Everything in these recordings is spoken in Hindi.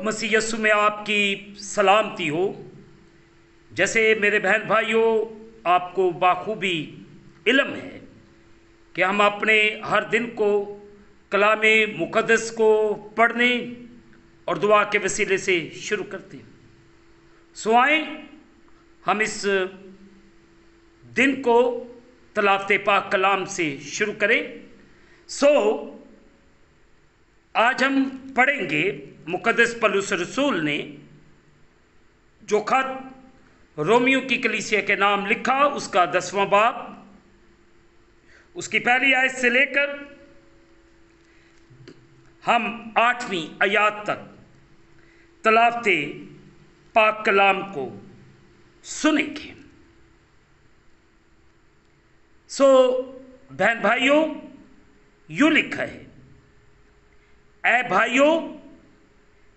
मसीह यीशु में आपकी सलामती हो। जैसे मेरे बहन भाइयों, आपको बाखूबी इल्म है कि हम अपने हर दिन को कलाम मुक़द्दस को पढ़ने और दुआ के वसीले से शुरू करते हैं। सो आए हम इस दिन को तलावत पाक कलाम से शुरू करें। सो आज हम पढ़ेंगे मुक़द्दस पौलुस रसूल ने जो खत रोमियो की कलीसिया के नाम लिखा, उसका 10वां बाब, उसकी पहली आयत से लेकर हम 8वीं आयत तक तलावत पाक कलाम को सुनेंगे। सो बहन भाइयों, यूं लिखा है, ऐ भाइयों,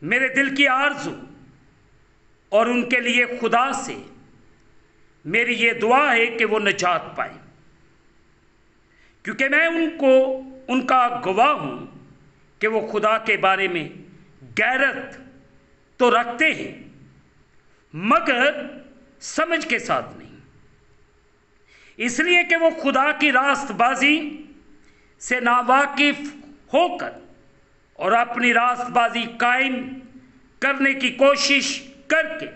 मेरे दिल की आरज़ू और उनके लिए खुदा से मेरी ये दुआ है कि वो निजात पाए, क्योंकि मैं उनका गवाह हूं कि वो खुदा के बारे में गैरत तो रखते हैं मगर समझ के साथ नहीं, इसलिए कि वो खुदा की रास्तबाजी से नावाकिफ होकर और अपनी रास्तबाजी कायम करने की कोशिश करके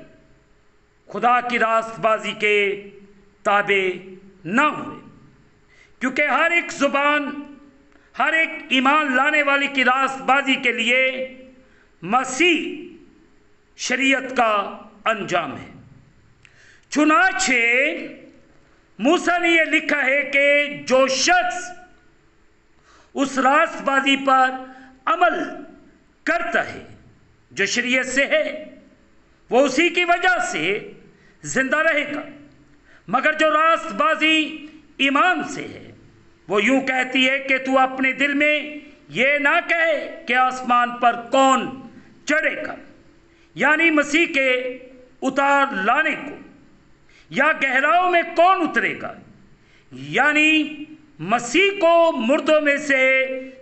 खुदा की रास्तबाजी के ताबे ना हुए। क्योंकि हर एक जुबान, हर एक ईमान लाने वाले की रास्तबाजी के लिए मसीह शरीयत का अंजाम है। चुनाचे मूसा ने यह लिखा है कि जो शख्स उस रास्तबाजी पर अमल करता है जो शरीयत से है, वो उसी की वजह से जिंदा रहेगा। मगर जो रास्तबाजी ईमान से है, वो यूं कहती है कि तू अपने दिल में ये ना कहे कि आसमान पर कौन चढ़ेगा, यानी मसीह के उतार लाने को, या गहराओं में कौन उतरेगा, यानी मसीह को मुर्दों में से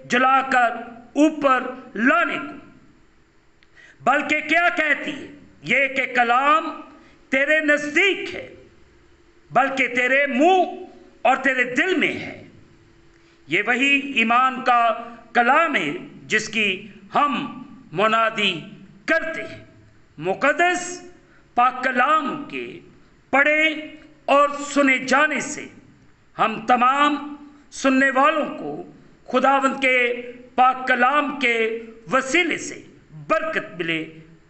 जलाकर ऊपर लाने को। बल्कि क्या कहती है ये कि कलाम तेरे नजदीक है, बल्कि तेरे मुंह और तेरे दिल में है। ये वही ईमान का कलाम है जिसकी हम मुनादी करते हैं। मुक़द्दस पाक कलाम के पढ़े और सुने जाने से हम तमाम सुनने वालों को खुदावंद के पाक कलाम के वसीले से बरकत मिले।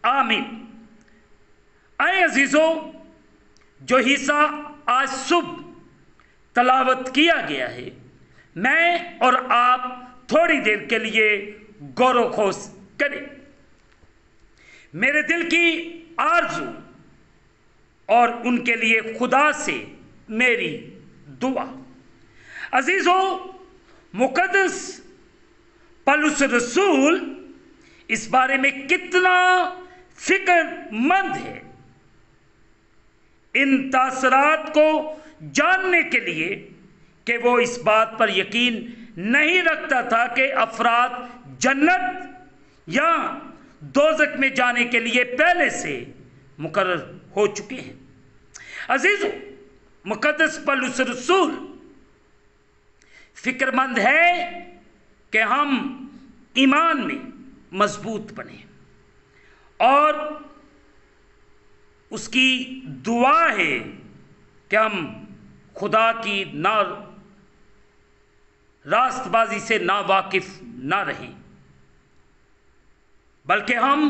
आमीन। आए अजीजों, जो हिस्सा आज सुबह तलावत किया गया है, मैं और आप थोड़ी देर के लिए गौर खोज करें। मेरे दिल की आरज़ू और उनके लिए खुदा से मेरी दुआ। अजीजों, मुक़द्दस पौलुस रसूल इस बारे में कितना फिक्रमंद है, इन तासरात को जानने के लिए कि वो इस बात पर यकीन नहीं रखता था कि अफराद जन्नत या दोज़ख में जाने के लिए पहले से मुकर्रर हो चुके हैं। अजीजों, मुक़द्दस पौलुस रसूल फिक्रमंद है कि हम ईमान में मजबूत बने, और उसकी दुआ है कि हम खुदा की ना रास्तबाजी से ना वाकिफ ना रहें, बल्कि हम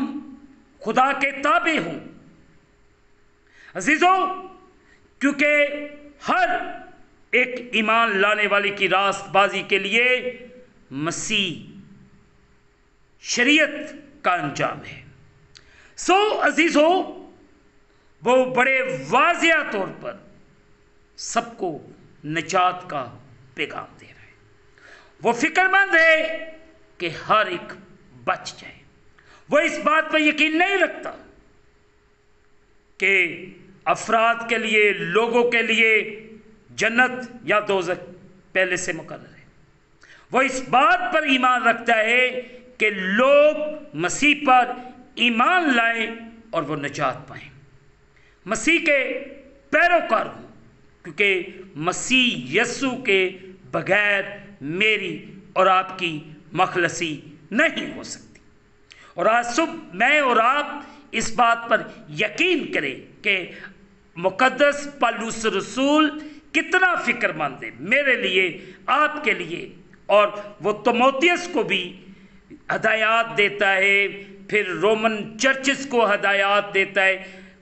खुदा के ताबे हों। अजीजों, क्योंकि हर एक ईमान लाने वाले की रास्तबाजी के लिए मसीह शरीयत का अंजाम है। सो अजीजों, वो बड़े वाज़िया तौर पर सबको निजात का पैगाम दे रहे हैं। वो फिक्रमंद है कि हर एक बच जाए। वो इस बात पर यकीन नहीं रखता कि अफराद के लिए, लोगों के लिए जन्नत या दोज़ख पहले से मुकर्रर है। वो इस बात पर ईमान रखता है कि लोग मसीह पर ईमान लाएं और वो निजात पाएं। मसीह के पैरोकार हूँ, क्योंकि मसीह यस्सु के बगैर मेरी और आपकी मखलसी नहीं हो सकती। और आज सुबह मैं और आप इस बात पर यकीन करें कि मुकद्दस पौलुस रसूल कितना फिक्रमंद है मेरे लिए, आपके लिए। और वो तिमोथियस को भी हदायत देता है, फिर रोमन चर्चिस को हदायत देता है।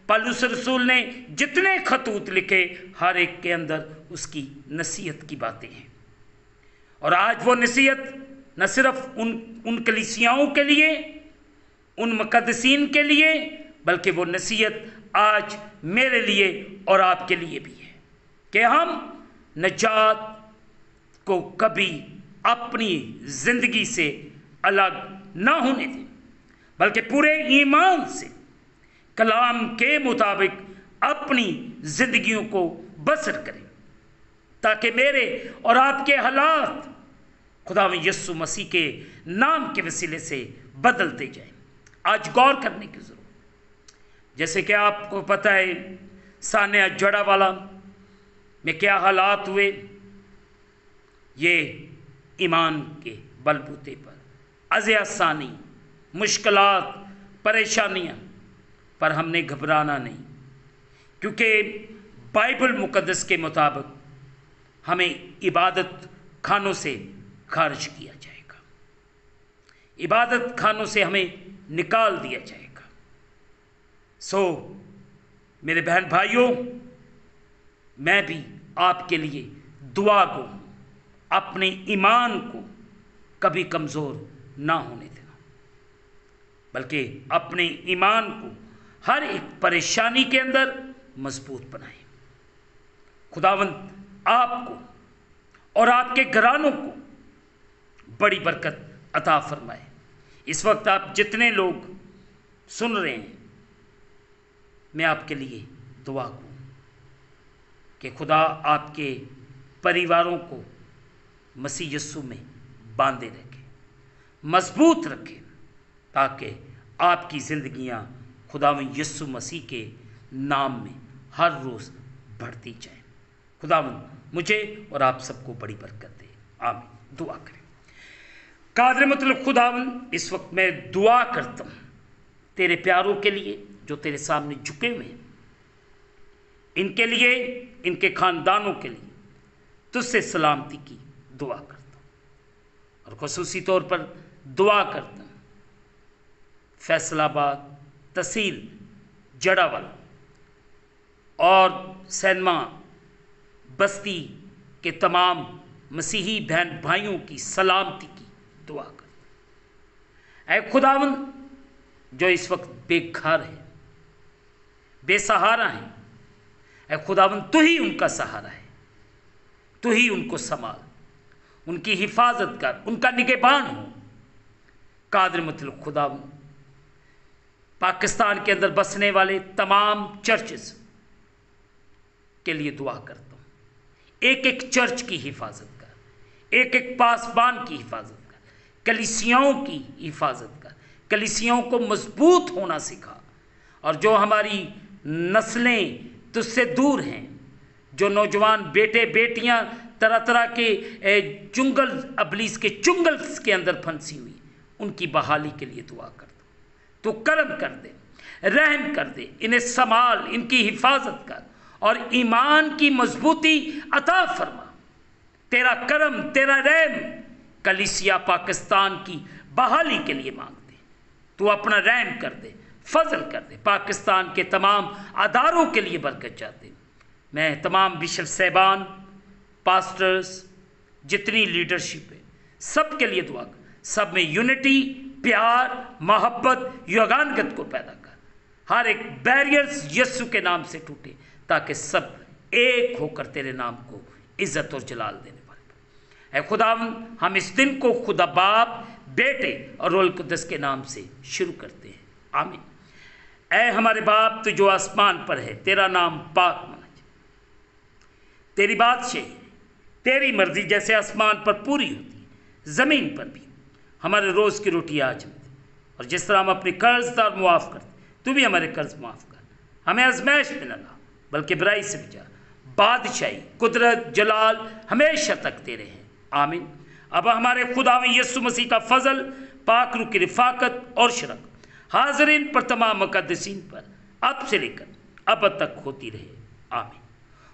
पौलुस रसूल ने जितने खतूत लिखे, हर एक के अंदर उसकी नसीहत की बातें हैं। और आज वो नसीहत न सिर्फ उन कलीसियाओं के लिए, उन मुकद्दसीन के लिए, बल्कि वो नसीहत आज मेरे लिए और आपके लिए भी है कि हम निजात को कभी अपनी ज़िंदगी से अलग ना होने दें, बल्कि पूरे ईमान से कलाम के मुताबिक अपनी ज़िंदगियों को बसर करें, ताकि मेरे और आपके हालात खुदावंद यीशु मसीह के नाम के वसीले से बदलते जाएं। आज गौर करने की ज़रूरत, जैसे कि आपको पता है सानिया जड़ावाला में क्या हालात हुए, ये ईमान के बलबूते पर अज़े-आसानी, मुश्किलात, परेशानियाँ, पर हमने घबराना नहीं, क्योंकि बाइबल मुकद्दस के मुताबिक हमें इबादत खानों से खारिज किया जाएगा, इबादत खानों से हमें निकाल दिया जाएगा। मेरे बहन भाइयों, मैं भी आपके लिए दुआ को, अपने ईमान को कभी कमज़ोर ना होने देना, बल्कि अपने ईमान को हर एक परेशानी के अंदर मजबूत बनाएं। खुदावंद आपको और आपके घरानों को बड़ी बरकत अता फरमाए। इस वक्त आप जितने लोग सुन रहे हैं, मैं आपके लिए दुआ करूँ कि खुदा आपके परिवारों को मसीह यीशु में बांधे रखे, मजबूत रखे, ताकि आपकी ज़िंदगियाँ खुदावंद यीशु मसीह के नाम में हर रोज़ बढ़ती जाएं। खुदावंद मुझे और आप सबको बड़ी बरकत दे। आमीन। दुआ करें। कादर मतलब खुदावंद, इस वक्त मैं दुआ करता हूँ तेरे प्यारों के लिए जो तेरे सामने झुके हुए हैं, इनके लिए, इनके ख़ानदानों के लिए तुझसे सलामती की दुआ करता हूँ। और ख़ुसूसी तौर पर दुआ करता हूँ फैसलाबाद, तहसील जड़ावाला और सैनमा बस्ती के तमाम मसीही बहन भाइयों की सलामती की दुआ करता हूँ। ऐ खुदावंद, जो इस वक्त बेघर है, बेसहारा है, ऐ खुदावंद तू ही उनका सहारा है, तू ही उनको संभाल, उनकी हिफाजत कर, उनका निगहबान हो। कादर मतलब खुदावंद, पाकिस्तान के अंदर बसने वाले तमाम चर्चेस के लिए दुआ करता हूँ। एक एक चर्च की हिफाजत कर, एक एक पासबान की हिफाजत कर, कलीसियाओं की हिफाजत कर, कलीसियाओं को मजबूत होना सिखा। और जो हमारी नस्लें तुझसे दूर हैं, जो नौजवान बेटे बेटियां तरह तरह के चुंगल, अबलीस के चुंगल के अंदर फंसी हुई, उनकी बहाली के लिए दुआ कर दो। तो करम कर दे, रहम कर दे, इन्हें संभाल, इनकी हिफाजत कर और ईमान की मजबूती अता फरमा। तेरा करम, तेरा रहम कलीसिया पाकिस्तान की बहाली के लिए मांगते। तू अपना रहम कर दे, फजल कर दे। पाकिस्तान के तमाम अदारों के लिए बरकत चाहते। मैं तमाम बिशप साहबान, पास्टर्स, जितनी लीडरशिप है, सब के लिए दुआ कर, सब में यूनिटी, प्यार, मोहब्बत, योगानगत को पैदा कर। हर एक बैरियर्स यीशु के नाम से टूटे, ताकि सब एक होकर तेरे नाम को इज्जत और जलाल देने वाले। ऐ खुदावंद, हम इस दिन को खुदा बाप, बेटे और रूह कुद्दस के नाम से शुरू करते हैं। आमीन। ऐ हमारे बाप, तू जो आसमान पर है, तेरा नाम पाक माना जाए, तेरी बादशाही, तेरी मर्जी जैसे आसमान पर पूरी होती है, ज़मीन पर भी। हमारे रोज़ की रोटी आज हमें दे, और जिस तरह हम अपने कर्जदार मुआफ़ करते, तू भी हमारे कर्ज माफ़ कर। हमें आजमाइश में न ला, बल्कि बुराई से बचा। बादशाही, कुदरत, जलाल हमेशा तक तेरे हैं। आमीन। अब हमारे खुदावंद यीशु मसीह का फजल, पाक रूह की रिफाकत और शरक हाज़रीन पर, तमाम मुक़द्दसीन पर अब से लेकर अब तक होती रहे। आमीन।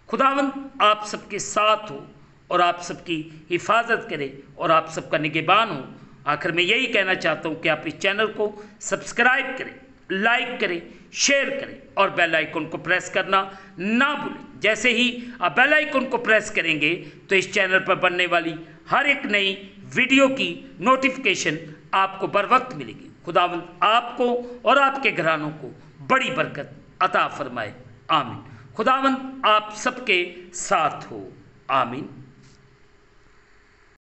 खुदावंद आप सबके साथ हो और आप सबकी हिफाजत करे और आप सबका निगहबान हो। आखिर में यही कहना चाहता हूँ कि आप इस चैनल को सब्सक्राइब करें, लाइक करें, शेयर करें और बेल आइकन को प्रेस करना ना भूलें। जैसे ही आप बेल आइकन को प्रेस करेंगे तो इस चैनल पर बनने वाली हर एक नई वीडियो की नोटिफिकेशन आपको बर वक्त मिलेगी। खुदावंद आपको और आपके घरानों को बड़ी बरकत अता फरमाए। आमीन। खुदावंद आप सबके साथ हो। आमीन।